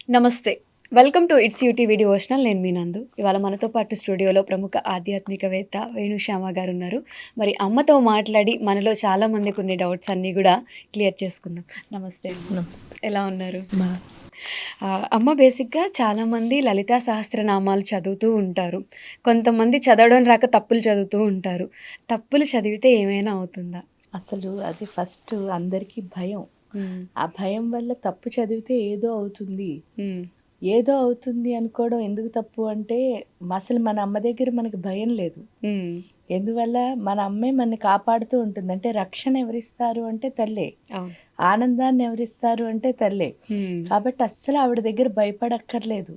నమస్తే. Welcome to it's UTV devotional. నేను మీ నందు. ఇవాళ మనతో పాటు స్టూడియోలో ప్రముఖ ఆధ్యాత్మికవేత్త వేణుశ్యామ గారు ఉన్నారు. మరి అమ్మతో మాట్లాడి మనలో చాలా మందికి ఉన్న డౌట్స్ అన్నీ కూడా క్లియర్ చేసుకుందాం. నమస్తే అమ్మ. నమస్తే. ఎలా ఉన్నారు? అమ్మ బేసిక్గా చాలామంది లలితా సహస్రనామాలు చదువుతూ ఉంటారు. కొంతమంది చదవడం రాక తప్పులు చదువుతూ ఉంటారు. తప్పులు చదివితే ఏమైనా అవుతుందా? అసలు అది ఫస్ట్ అందరికీ భయం. ఆ భయం వల్ల తప్పు చదివితే ఏదో అవుతుంది. ఏదో అవుతుంది అనుకోవడం ఎందుకు తప్పు అంటే, అసలు మన అమ్మ దగ్గర మనకి భయం లేదు. ఎందువల్ల మన అమ్మే మనని కాపాడుతూ ఉంటుంది. అంటే రక్షణ ఎవరిస్తారు అంటే తల్లే. ఆనందాన్ని ఎవరిస్తారు అంటే తల్లే. కాబట్టి అస్సలు ఆవిడ దగ్గర భయపడక్కర్లేదు.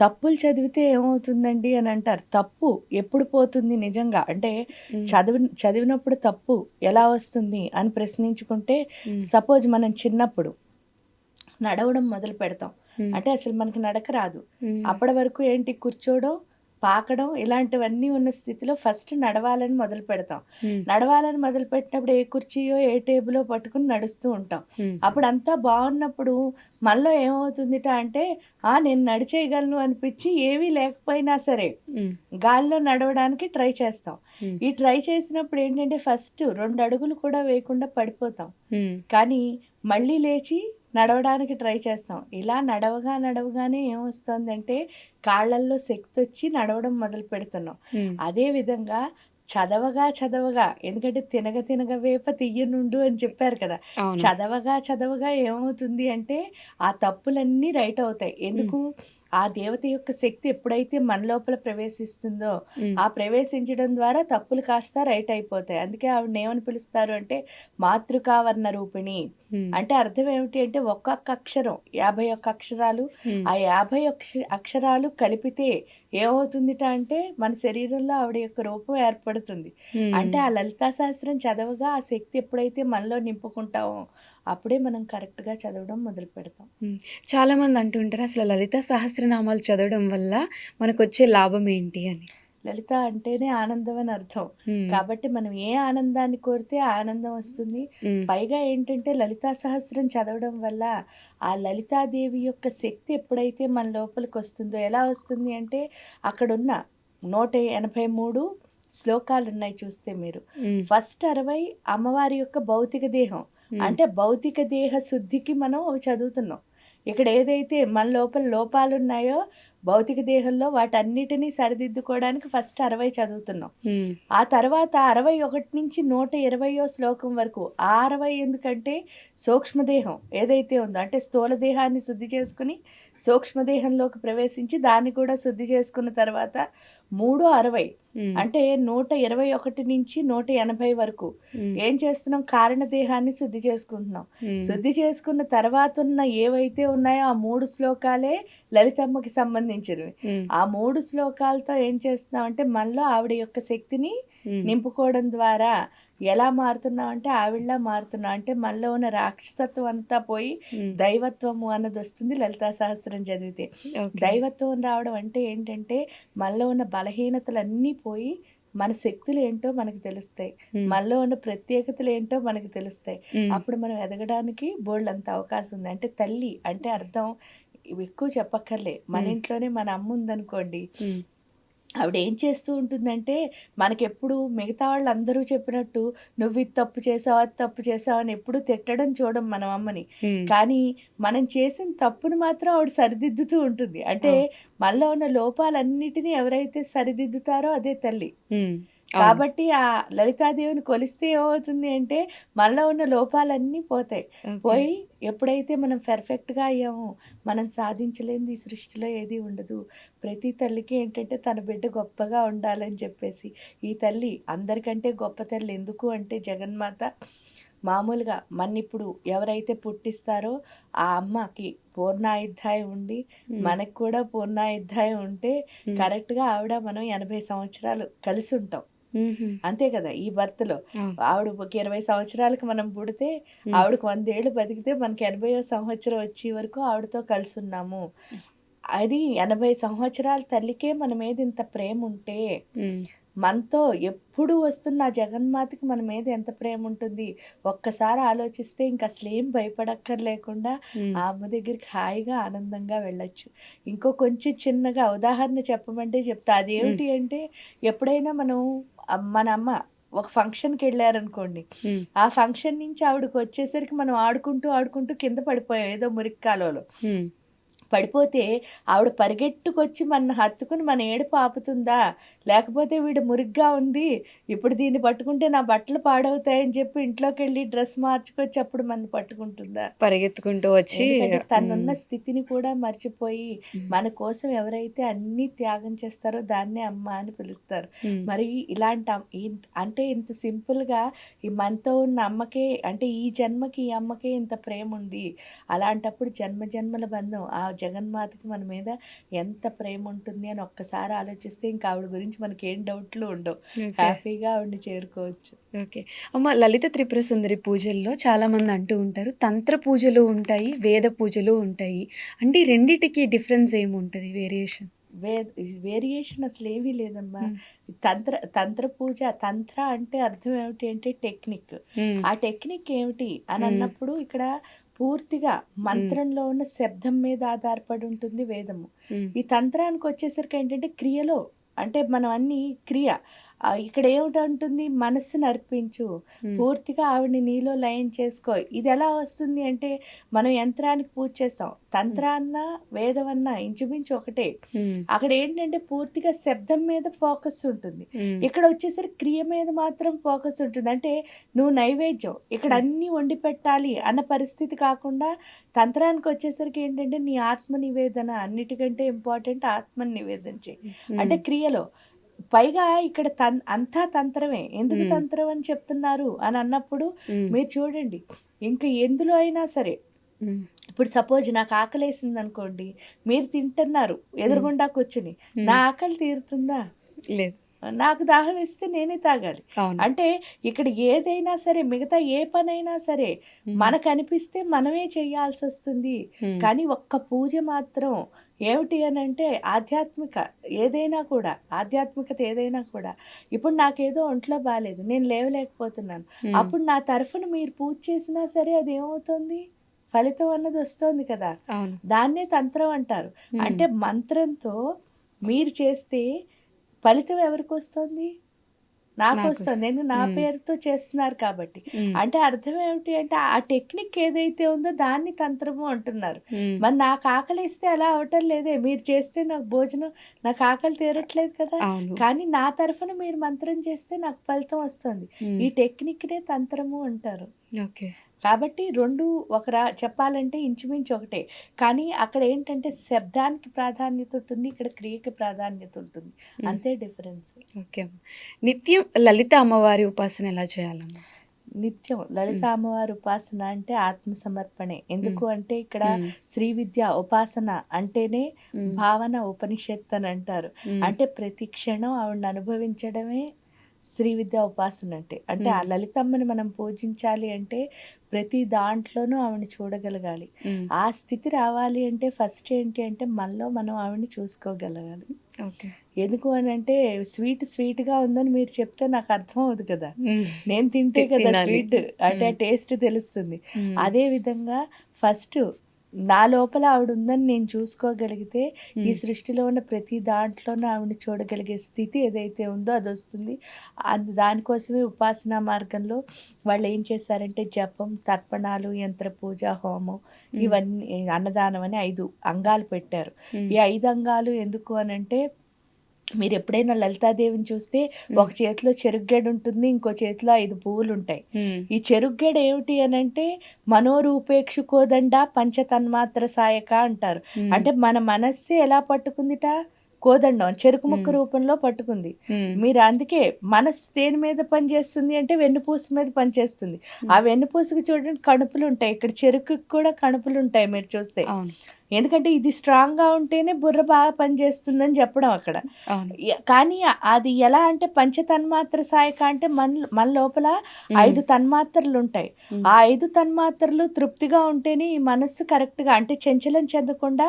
తప్పులు చదివితే ఏమవుతుందండి అని అంటారు. తప్పు ఎప్పుడు పోతుంది నిజంగా అంటే చదివినప్పుడు తప్పు ఎలా వస్తుంది అని ప్రశ్నించుకుంటే, సపోజ్ మనం చిన్నప్పుడు నడవడం మొదలు పెడతాం. అంటే అసలు మనకి నడక రాదు. అప్పటి వరకు ఏంటి కూర్చోవడం, పాకడం ఇలాంటివన్నీ ఉన్న స్థితిలో ఫస్ట్ నడవాలని మొదలు పెడతాం. నడవాలని మొదలు పెట్టినప్పుడు ఏ కుర్చీయో ఏ టేబులో పట్టుకుని నడుస్తూ ఉంటాం. అప్పుడు అంతా బాగున్నప్పుడు మనలో ఏమవుతుందిట అంటే నేను నడిచేయగలను అనిపించి ఏమీ లేకపోయినా సరే గాల్లో నడవడానికి ట్రై చేస్తాం. ఈ ట్రై చేసినప్పుడు ఏంటంటే ఫస్ట్ 2 అడుగులు కూడా వేయకుండా పడిపోతాం. కానీ మళ్ళీ లేచి నడవడానికి ట్రై చేస్తాం. ఇలా నడవగానే ఏమొస్తుందంటే కాళ్ళల్లో శక్తి వచ్చి నడవడం మొదలు పెడుతున్నాం. అదేవిధంగా చదవగా ఎందుకంటే తినగ వేప తియ్యనుండు అని చెప్పారు కదా. చదవగా ఏమవుతుంది అంటే ఆ తప్పులన్నీ రైట్ అవుతాయి. ఎందుకు? ఆ దేవత యొక్క శక్తి ఎప్పుడైతే మన లోపల ప్రవేశిస్తుందో ఆ ప్రవేశించడం ద్వారా తప్పులు కాస్త రైట్ అయిపోతాయి. అందుకే ఆవిడని ఏమని పిలుస్తారు అంటే మాతృకావర్ణ రూపిణి. అంటే అర్థం ఏమిటి అంటే ఒక్కొక్క అక్షరం 51 అక్షరాలు. ఆ 51 అక్షరాలు కలిపితే ఏమవుతుందిట అంటే మన శరీరంలో ఆవిడ యొక్క రూపం ఏర్పడుతుంది. అంటే ఆ లలితా సహస్రం చదవగా ఆ శక్తి ఎప్పుడైతే మనలో నింపుకుంటామో అప్పుడే మనం కరెక్ట్గా చదవడం మొదలు పెడతాం. చాలామంది అంటుంటారు అసలు లలితా సహస్రనామాలు చదవడం వల్ల మనకు వచ్చే లాభం ఏంటి అని. లలిత అంటేనే ఆనందం అని అర్థం. కాబట్టి మనం ఏ ఆనందాన్ని కోరితే ఆనందం వస్తుంది. పైగా ఏంటంటే లలితా సహస్రం చదవడం వల్ల ఆ లలితాదేవి యొక్క శక్తి ఎప్పుడైతే మన లోపలికి వస్తుందో, ఎలా వస్తుంది అంటే అక్కడున్న 183 శ్లోకాలు ఉన్నాయి చూస్తే మీరు. ఫస్ట్ 60 అమ్మవారి యొక్క భౌతిక దేహం. అంటే భౌతిక దేహ శుద్ధికి మనం అవి చదువుతున్నాం. ఇక్కడ ఏదైతే మన లోపల లోపాలు ఉన్నాయో భౌతిక దేహంలో వాటన్నిటినీ సరిదిద్దుకోవడానికి ఫస్ట్ 60 చదువుతున్నాం. ఆ తర్వాత 61 నుంచి 120వ శ్లోకం వరకు. ఆ 60 ఎందుకంటే సూక్ష్మదేహం ఏదైతే ఉందో అంటే స్థూల దేహాన్ని శుద్ధి చేసుకుని సూక్ష్మదేహంలోకి ప్రవేశించి దాన్ని కూడా శుద్ధి చేసుకున్న తర్వాత 360 అంటే 121 నుంచి 180 వరకు ఏం చేస్తున్నాం? కారణదేహాన్ని శుద్ధి చేసుకుంటున్నాం. శుద్ధి చేసుకున్న తర్వాత ఉన్న ఏవైతే ఉన్నాయో ఆ 3 శ్లోకాలే లలితమ్మకి సంబంధించినవి. ఆ 3 శ్లోకాలతో ఏం చేస్తున్నాం అంటే మనలో ఆవిడ యొక్క శక్తిని నింపుకోవడం ద్వారా ఎలా మారుతున్నాం అంటే ఆవిడలా మారుతున్నాం. అంటే మనలో ఉన్న రాక్షసత్వం అంతా పోయి దైవత్వము అన్నది వస్తుంది లలితా సహస్రం చదివితే. దైవత్వం రావడం అంటే ఏంటంటే మనలో ఉన్న బలహీనతలన్నీ పోయి మన శక్తులు ఏంటో మనకు తెలుస్తాయి. మనలో ఉన్న ప్రత్యేకతలు ఏంటో మనకు తెలుస్తాయి. అప్పుడు మనం ఎదగడానికి బోల్డంత అవకాశం ఉంది. అంటే తల్లి అంటే అర్థం ఎక్కువ చెప్పక్కర్లే. మన ఇంట్లోనే మన అమ్మ ఉందనుకోండి, ఆవిడ ఏం చేస్తూ ఉంటుందంటే మనకెప్పుడు మిగతా వాళ్ళు అందరూ చెప్పినట్టు నువ్వు ఇది తప్పు చేసావు అది తప్పు చేసావు అని ఎప్పుడు తిట్టడం చూడం మనం అమ్మని. కానీ మనం చేసిన తప్పును మాత్రం ఆవిడ సరిదిద్దుతూ ఉంటుంది. అంటే మనలో ఉన్న లోపాలన్నిటినీ ఎవరైతే సరిదిద్దుతారో అదే తల్లి. కాబట్టి ఆ లలితాదేవిని కొలిస్తే ఏమవుతుంది అంటే మనలో ఉన్న లోపాలన్నీ పోతాయి. పోయి ఎప్పుడైతే మనం పర్ఫెక్ట్గా అయ్యామో మనం సాధించలేనిది ఈ సృష్టిలో ఏది ఉండదు. ప్రతి తల్లికి ఏంటంటే తన బిడ్డ గొప్పగా ఉండాలని చెప్పేసి ఈ తల్లి అందరికంటే గొప్ప తల్లి. ఎందుకు అంటే జగన్మాత మామూలుగా ఇప్పుడు ఎవరైతే పుట్టిస్తారో ఆ అమ్మకి పూర్ణాయుద్ధాయం ఉండి మనకు కూడా పూర్ణాయుద్ధాయం ఉంటే కరెక్ట్గా ఆవిడ మనం 80 సంవత్సరాలు కలిసి ఉంటాం. అంతే కదా. ఈ బర్త్లో ఆవిడ ఒక 20 సంవత్సరాలకు మనం పుడితే ఆవిడకు 100 ఏళ్ళు బతికితే మనకి 80వ సంవత్సరం వచ్చే వరకు ఆవిడతో కలిసి ఉన్నాము. అది 80 సంవత్సరాల తల్లికే మన మీద ఇంత ప్రేమ ఉంటే మనతో ఎప్పుడు వస్తున్న ఆ జగన్మాతకి మన మీద ఎంత ప్రేమ ఉంటుంది ఒక్కసారి ఆలోచిస్తే ఇంక అసలు ఏం భయపడక్కర్లేకుండా ఆ అమ్మ దగ్గరికి హాయిగా ఆనందంగా వెళ్ళొచ్చు. ఇంకో కొంచెం చిన్నగా ఉదాహరణ చెప్పమంటే చెప్తా. అదేమిటి అంటే ఎప్పుడైనా మనం మన అమ్మ ఒక ఫంక్షన్‌కి వెళ్ళారనుకోండి. ఆ ఫంక్షన్ నుంచి ఆవిడకి వచ్చేసరికి మనం ఆడుకుంటూ కింద పడిపోయాం ఏదో మురికి కాలువలో. పడిపోతే ఆవిడ పరిగెట్టుకొచ్చి మనని హత్తుకుని మన ఏడుపు ఆపుతుందా? లేకపోతే వీడు మురిగ్గా ఉంది. ఇప్పుడు దీన్ని పట్టుకుంటే నా బట్టలు పాడవుతాయని చెప్పి ఇంట్లోకెళ్ళి డ్రెస్ మార్చుకొచ్చి అప్పుడు మనని పట్టుకుంటుందా? పరిగెత్తుకుంటూ వచ్చి ఎందుకంటే తనున్న స్థితిని కూడా మర్చిపోయి మన కోసం ఎవరైతే అన్నీ త్యాగం చేస్తారో దాన్నే అమ్మ అని పిలుస్తారు. మరి ఇలాంటి అంటే ఇంత సింపుల్‌గా ఈ మనతో ఉన్న అమ్మకే అంటే ఈ జన్మకి ఈ అమ్మకే ఇంత ప్రేమ ఉంది. అలాంటప్పుడు జన్మ జన్మల బంధం ఆ జగన్మాతకి మన మీద ఎంత ప్రేమ ఉంటుంది అని ఒక్కసారి ఆలోచిస్తే ఇంకా ఆవిడ గురించి మనకేం డౌట్లు ఉండవు. హ్యాపీగా ఆవిడని చేరుకోవచ్చు. ఓకే. అమ్మ, లలిత త్రిపుర సుందరి పూజల్లో చాలామంది అంటూ ఉంటారు, తంత్ర పూజలు ఉంటాయి, వేద పూజలు ఉంటాయి. అంటే ఈ రెండిటికి డిఫరెన్స్ ఏముంటది, వేరియేషన్? వే వేరియేషన్ అసలేమీ లేదమ్మా. తంత్ర పూజ తంత్ర అంటే అర్థం ఏమిటి అంటే టెక్నిక్. ఆ టెక్నిక్ ఏమిటి అని అన్నప్పుడు ఇక్కడ పూర్తిగా మంత్రంలో ఉన్న శబ్దం మీద ఆధారపడి ఉంటుంది వేదము. ఈ తంత్రానికి వచ్చేసరికి ఏంటంటే క్రియలో అంటే మనం అన్ని క్రియ ఇక్కడ ఏమిటంటుంది మనస్సును అర్పించు, పూర్తిగా ఆవిడని నీలో లయం చేసుకో. ఇది ఎలా వస్తుంది అంటే మనం యంత్రానికి పూజ చేస్తాం, తంత్రాన్న వేదమన్న ఇంచుమించు ఒకటే. అక్కడ ఏంటంటే పూర్తిగా శబ్దం మీద ఫోకస్ ఉంటుంది, ఇక్కడ వచ్చేసరికి క్రియ మీద మాత్రం ఫోకస్ ఉంటుంది. అంటే నువ్వు నైవేద్యం ఇక్కడ అన్నీ వండి పెట్టాలి అన్న పరిస్థితి కాకుండా తంత్రానికి వచ్చేసరికి ఏంటంటే నీ ఆత్మ నివేదన అన్నిటికంటే ఇంపార్టెంట్. ఆత్మని నివేదన చేయి అంటే క్రియలో. పైగా ఇక్కడ అంతా తంత్రమే. ఎందుకు తంత్రం అని చెప్తున్నారు అని అన్నప్పుడు మీరు చూడండి, ఇంకా ఎందులో అయినా సరే ఇప్పుడు సపోజ్ నాకు ఆకలేసింది అనుకోండి, మీరు తింటున్నారు ఎదురుగుండా కూర్చుని, నా ఆకలి తీరుతుందా? లేదు. నాకు దాహం వేస్తే నేనే తాగాలి. అంటే ఇక్కడ ఏదైనా సరే మిగతా ఏ పనైనా సరే మనకు అనిపిస్తే మనమే చేయాల్సి వస్తుంది. కానీ ఒక్క పూజ మాత్రం ఏమిటి అని అంటే ఆధ్యాత్మికత ఏదైనా కూడా ఇప్పుడు నాకేదో ఒంట్లో బాగాలేదు, నేను లేవలేకపోతున్నాను, అప్పుడు నా తరఫున మీరు పూజ చేసినా సరే అది ఏమవుతుంది, ఫలితం అన్నది వస్తుంది కదా. దాన్నే తంత్రం అంటారు. అంటే మంత్రంతో మీరు చేస్తే ఫలితం ఎవరికి వస్తుంది? నాకు వస్తుంది. నేను నా పేరుతో చేస్తున్నారు కాబట్టి. అంటే అర్థం ఏమిటి అంటే ఆ టెక్నిక్ ఏదైతే ఉందో దాన్ని తంత్రము అంటున్నారు. మరి నాకు ఆకలిస్తే అలా అవటం లేదే, మీరు చేస్తే నాకు భోజనం నాకు ఆకలి తీరట్లేదు కదా, కానీ నా తరఫున మీరు మంత్రం చేస్తే నాకు ఫలితం వస్తుంది. ఈ టెక్నిక్నే తంత్రము అంటారు. ఓకే. కాబట్టి రెండు చెప్పాలంటే ఇంచుమించు ఒకటే. కానీ అక్కడ ఏంటంటే శబ్దానికి ప్రాధాన్యత ఉంటుంది, ఇక్కడ క్రియకి ప్రాధాన్యత ఉంటుంది. అంతే డిఫరెన్స్. ఓకే. నిత్యం లలిత అమ్మవారి ఉపాసన ఎలా చేయాలమ్మా? నిత్యం లలిత అమ్మవారి ఉపాసన అంటే ఆత్మ సమర్పణే. ఎందుకు అంటే ఇక్కడ శ్రీ విద్య ఉపాసన అంటేనే భావన ఉపనిషత్తు అని అంటారు. అంటే ప్రతి క్షణం ఆవిడని అనుభవించడమే శ్రీ విద్యా ఉపాసన అంటే. అంటే ఆ లలితమ్మని మనం పూజించాలి అంటే ప్రతి దాంట్లోనూ ఆవిడని చూడగలగాలి. ఆ స్థితి రావాలి అంటే ఫస్ట్ ఏంటి అంటే మనలో మనం ఆవిడని చూసుకోగలగాలి. ఎందుకు అని అంటే స్వీట్గా ఉందని మీరు చెప్తే నాకు అర్థం అవుతుంది కదా, నేను తింటే కదా స్వీట్ అంటే టేస్ట్ తెలుస్తుంది. అదే విధంగా ఫస్ట్ నా లోపల ఆవిడ ఉందని నేను చూసుకోగలిగితే ఈ సృష్టిలో ఉన్న ప్రతి దాంట్లోనూ ఆవిడని చూడగలిగే స్థితి ఏదైతే ఉందో అది వస్తుంది. దానికోసమే ఉపాసనా మార్గంలో వాళ్ళు ఏం చేశారంటే జపం, తర్పణాలు, యంత్ర పూజ, హోమం, ఇవన్నీ అన్నదానం అని 5 అంగాలు పెట్టారు. ఈ 5 అంగాలు ఎందుకు అని అంటే మీరు ఎప్పుడైనా లలితాదేవిని చూస్తే ఒక చేతిలో చెరుగ్గడ ఉంటుంది, ఇంకో చేతిలో 5 పువ్వులు ఉంటాయి. ఈ చెరుగ్గడ ఏమిటి అని అంటే మనోరూపేక్షు కోదండ పంచతన్మాత్ర సాయక అంటారు. అంటే మన మనస్సే ఎలా పట్టుకుందిట, కోదండం చెరుకు ముక్క రూపంలో పట్టుకుంది. మీరు అందుకే మనస్సు దేని మీద పనిచేస్తుంది అంటే వెన్నుపూస మీద పనిచేస్తుంది. ఆ వెన్నుపూసకి చూడండి కణుపులు ఉంటాయి, ఇక్కడ చెరుకు కూడా కణుపులు ఉంటాయి మీరు చూస్తే. ఎందుకంటే ఇది స్ట్రాంగ్గా ఉంటేనే బుర్ర బాగా పనిచేస్తుందని చెప్పడం అక్కడ. అవును. కానీ అది ఎలా అంటే పంచతన్మాత్ర సాయక అంటే మన లోపల హ్మ్. 5 తన్మాత్రలు ఉంటాయి. హ్మ్. ఆ 5 తన్మాత్రలు తృప్తిగా ఉంటేనే ఈ మనస్సు కరెక్ట్గా అంటే చంచలం చెందకుండా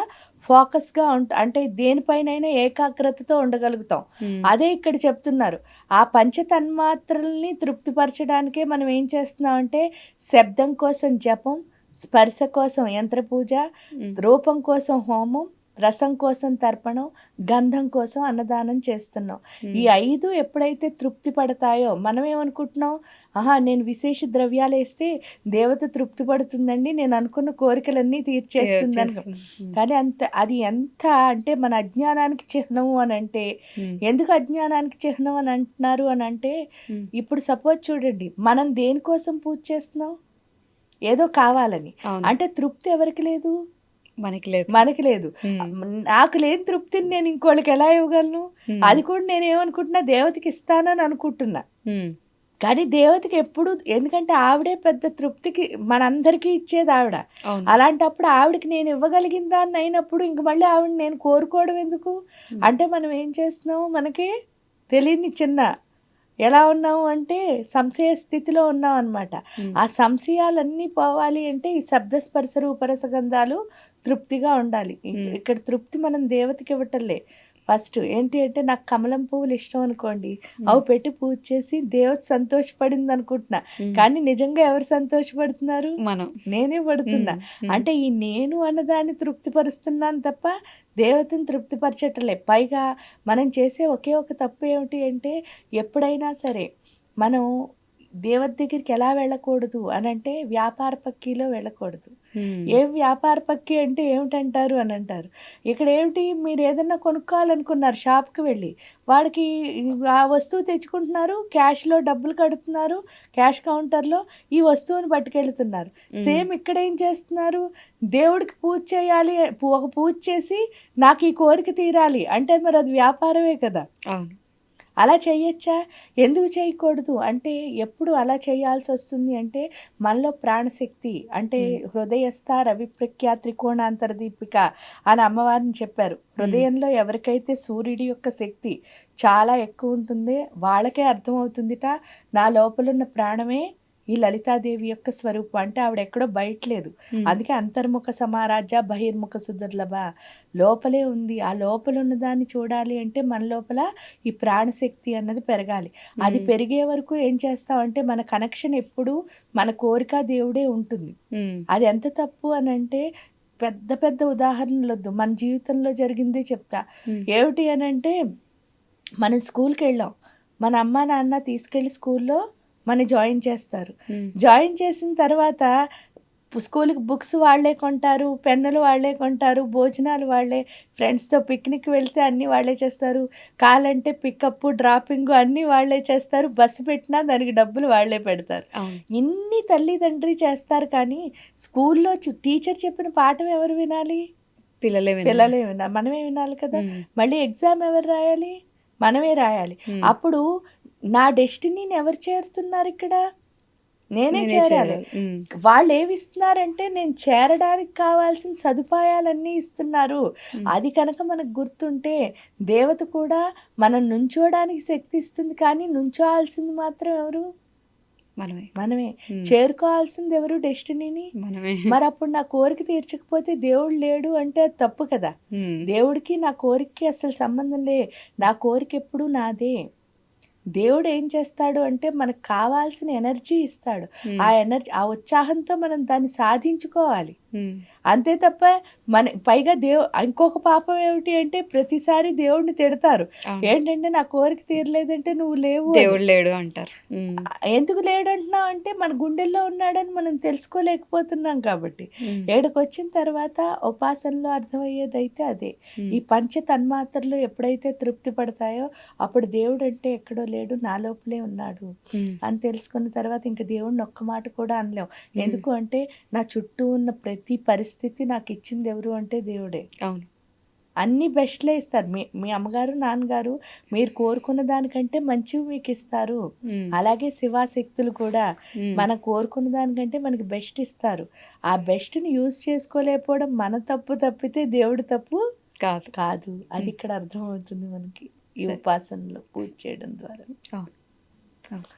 ఫోకస్గా అంటే దేనిపైనైనా ఏకాగ్రతతో ఉండగలుగుతాం. హ్మ్. అదే ఇక్కడ చెప్తున్నారు. ఆ పంచ తన్మాత్రల్ని తృప్తిపరచడానికే మనం ఏం చేస్తున్నాం అంటే శబ్దం కోసం జపం, స్పర్శ కోసం యంత్ర పూజ, హ్మ్. రూపం కోసం హోమం, రసం కోసం తర్పణం, గంధం కోసం అన్నదానం చేస్తున్నాం. ఈ హ్మ్. 5 ఎప్పుడైతే తృప్తి పడతాయో మనం ఏమనుకుంటున్నాం, ఆహా! నేను విశేష ద్రవ్యాలేస్తే దేవత తృప్తి పడుతుందండి. నేను అనుకున్న కోరికలన్నీ తీర్చేస్తుందని. చేస్తుంది. హ్మ్. కానీ అది ఎంత అంటే మన అజ్ఞానానికి చిహ్నము అనంటే, హ్మ్. ఎందుకు అజ్ఞానానికి చిహ్నం అని అంటున్నారు అనంటే, హ్మ్. ఇప్పుడు సపోజ్ చూడండి, మనం దేనికోసం పూజ చేస్తున్నాం? ఏదో కావాలని. అవును. అంటే తృప్తి ఎవరికి లేదు? మనకి లేదు. మనకి లేదు. హ్మ్. నాకు లేని తృప్తిని నేను ఇంకోళ్ళకి ఎలా ఇవ్వగలను? హ్మ్. అది కూడా నేనేమనుకుంటున్నా దేవతకి ఇస్తానని అనుకుంటున్నా. హ్మ్. కానీ దేవతకి ఎప్పుడు ఎందుకంటే ఆవిడే పెద్ద తృప్తికి మనందరికీ ఇచ్చేది ఆవిడ. అవును. అలాంటప్పుడు ఆవిడకి నేను ఇవ్వగలిగిన దాన్ని అయినప్పుడు ఇంక మళ్ళీ ఆవిడని నేను కోరుకోవడం ఎందుకు? హ్మ్. అంటే మనం ఏం చేస్తున్నాం మనకి తెలియని చిన్న ఎలా ఉన్నాము అంటే సంశయ స్థితిలో ఉన్నామనమాట. హ్మ్. ఆ సంశయాలన్నీ పోవాలి అంటే ఈ శబ్ద స్పర్శ రూపరసగంధాలు తృప్తిగా ఉండాలి. హ్మ్. ఇక్కడ తృప్తి మనం దేవతకి ఇవ్వటంలే. ఫస్ట్ ఏంటి అంటే నాకు కమలం పువ్వులు ఇష్టం అనుకోండి. హ్మ్. అవి పెట్టి పూజ చేసి దేవత సంతోషపడింది అనుకుంటున్నా. హ్మ్. కానీ నిజంగా ఎవరు సంతోషపడుతున్నారు? మనం. నేనే హ్మ్. పడుతున్నా. హ్మ్. అంటే ఈ నేను అన్నదాన్ని తృప్తిపరుస్తున్నాను తప్ప దేవతని తృప్తిపరచటలే. పైగా మనం చేసే ఒకే ఒక తప్పు ఏమిటి అంటే ఎప్పుడైనా సరే మనం దేవత దగ్గరికి ఎలా వెళ్ళకూడదు అనంటే వ్యాపార పక్కీలో వెళ్ళకూడదు. హ్మ్. ఏం వ్యాపార పక్కీ అంటే ఏమిటంటారు అని అంటారు. ఇక్కడ ఏమిటి మీరు ఏదన్నా కొనుక్కోవాలనుకున్నారు షాప్‌కి వెళ్ళి. వాడికి ఆ వస్తువు తెచ్చుకుంటున్నారు. క్యాష్‌లో డబ్బులు కడుతున్నారు. క్యాష్ కౌంటర్‌లో ఈ వస్తువుని పట్టుకెళ్తున్నారు. హ్మ్. సేమ్ ఇక్కడ ఏం చేస్తున్నారు? దేవుడికి పూజ చేయాలి. ఒక పూజ చేసి నాకు ఈ కోరిక తీరాలి అంటే మరి అది వ్యాపారమే కదా! అవును. అలా చేయొచ్చా? ఎందుకు చేయకూడదు? అంటే ఎప్పుడు అలా చేయాల్సొస్తుంది అంటే, మనలో ప్రాణశక్తి అంటే హ్మ్. హృదయస్థ రవిప్రఖ్య త్రికోణాంతర దీపిక అని అమ్మవారిని చెప్పారు. హ్మ్. హృదయంలో ఎవరికైతే సూర్యుడి యొక్క శక్తి చాలా ఎక్కువుంటుందో వాళ్ళకే అర్థమవుతుందిట, నా లోపలున్న ప్రాణమే ఈ లలితాదేవి యొక్క స్వరూపం. అంటే ఆవిడెక్కడో బయట లేదు. హ్మ్. అందుకే అంతర్ముఖ సమారాధ్య బహిర్ముఖ సుదుర్లభ. లోపలే ఉంది. ఆ లోపలున్న దాన్ని చూడాలి అంటే మన లోపల ఈ ప్రాణశక్తి అన్నది పెరగాలి. అది హ్మ్. పెరిగే వరకు ఏం చేస్తామంటే మన కనెక్షన్ ఎప్పుడూ మన కోరిక దేవుడే ఉంటుంది. హ్మ్. అది ఎంత తప్పు అనంటే పెద్ద పెద్ద ఉదాహరణలొద్దు. మన జీవితంలో జరిగిందే చెప్తా. హ్మ్. ఏమిటి అనంటే మనం స్కూల్‌కెళ్ళాం. మన అమ్మా, నాన్న తీసుకెళ్ళి స్కూల్‌లో మన జాయిన్ చేస్తారు. హ్మ్. జాయిన్ చేసిన తర్వాత స్కూలుకి బుక్స్ వాళ్ళే కొంటారు, పెన్నులు వాళ్ళే కొంటారు, భోజనాలు వాళ్ళే, ఫ్రెండ్స్‌తో పిక్నిక్ వెళ్తే అన్నీ వాళ్ళే చేస్తారు. కావాలంటే పికప్పు, డ్రాపింగు అన్నీ వాళ్ళే చేస్తారు. బస్సు పెట్టినా దానికి డబ్బులు వాళ్ళే పెడతారు. అవును. ఇన్ని తల్లిదండ్రి చేస్తారు కానీ స్కూల్‌లో టీచర్ చెప్పిన పాఠం ఎవరు వినాలి? పిల్లలే వినాలి. పిల్లలే వినాలి. మనమే వినాలి కదా! హ్మ్. మళ్ళీ ఎగ్జామ్ ఎవరు రాయాలి? మనమే రాయాలి. హ్మ్. అప్పుడు నా డెస్టినీని ఎవరు చేరుతున్నారిక్కడ? నేనే నేనే చేరాలి. చేయాలి. హ్మ్. వాళ్ళేమిస్తున్నారంటే నేను చేరడానికి కావాల్సిన సదుపాయాలన్నీ ఇస్తున్నారు. హ్మ్. అది కనుక మనకు గుర్తుంటే దేవత కూడా మనం నుంచోడానికి శక్తి ఇస్తుంది కానీ నుంచోవాల్సింది మాత్రం ఎవరు? మనమే. మనమే. హ్మ్. చేరుకోవాల్సింది ఎవరు డెస్టినీని? మనమే. మరప్పుడు నా కోరిక తీర్చకపోతే దేవుడు లేడు అంటే అది తప్పు కదా! హ్మ్. దేవుడికి నా కోరికకి అస్సలు సంబంధం లే. నా కోరికెప్పుడు నాదే. దేవుడు ఏం చేస్తాడు అంటే మనకు కావాల్సిన ఎనర్జీ ఇస్తాడు. హ్మ్. ఆ ఉత్సాహంతో మనం దాన్ని సాధించుకోవాలి. హ్మ్. అంతే తప్ప పైగా ఇంకొక పాపం ఏమిటి అంటే ప్రతిసారి దేవుడిని తిడతారు. అవును. ఏంటంటే నా కోరిక తీరలేదంటే నువ్వు లేవు అని. దేవుడు లేడు అంటారు. హ్మ్. ఎందుకు లేడంటున్నావు అంటే మన గుండెల్లో ఉన్నాడని మనం తెలుసుకోలేకపోతున్నాం కాబట్టి. హ్మ్. ఈడకొచ్చిన తర్వాత ఉపాసనలో అర్థమయ్యేదైతే అదే. హ్మ్. ఈ పంచ తన్మాత్రలు ఎప్పుడైతే తృప్తి పడతాయో అప్పుడు దేవుడంటే ఎక్కడో లేడు నా లోపలే ఉన్నాడు హ్మ్. అని తెలుసుకున్న తర్వాత ఇంక దేవుడిని ఒక్క మాట కూడా అనలేం. హ్మ్. ఎందుకు అంటే నా చుట్టూ ఉన్న ప్రతి పరిస్థితి నాకిచ్చింది ఎవరు అంటే దేవుడే. అవును. అన్ని బెస్ట్లే ఇస్తారు. మీ మీ అమ్మగారు నాన్నగారు మీరు కోరుకున్న దానికంటే మంచివి మీకు ఇస్తారు. అలాగే శివాశక్తులు కూడా మనం కోరుకున్న దానికంటే మనకి బెస్ట్ ఇస్తారు. ఆ బెస్ట్ని యూజ్ చేసుకోలేకపోవడం మన తప్పు తప్పితే దేవుడి తప్పు కాదు. కాదు. అది ఇక్కడ అర్థమవుతుంది మనకి ఈ సరే. ఉపాసనలో పూజ చేయడం ద్వారా. అవును. అవును.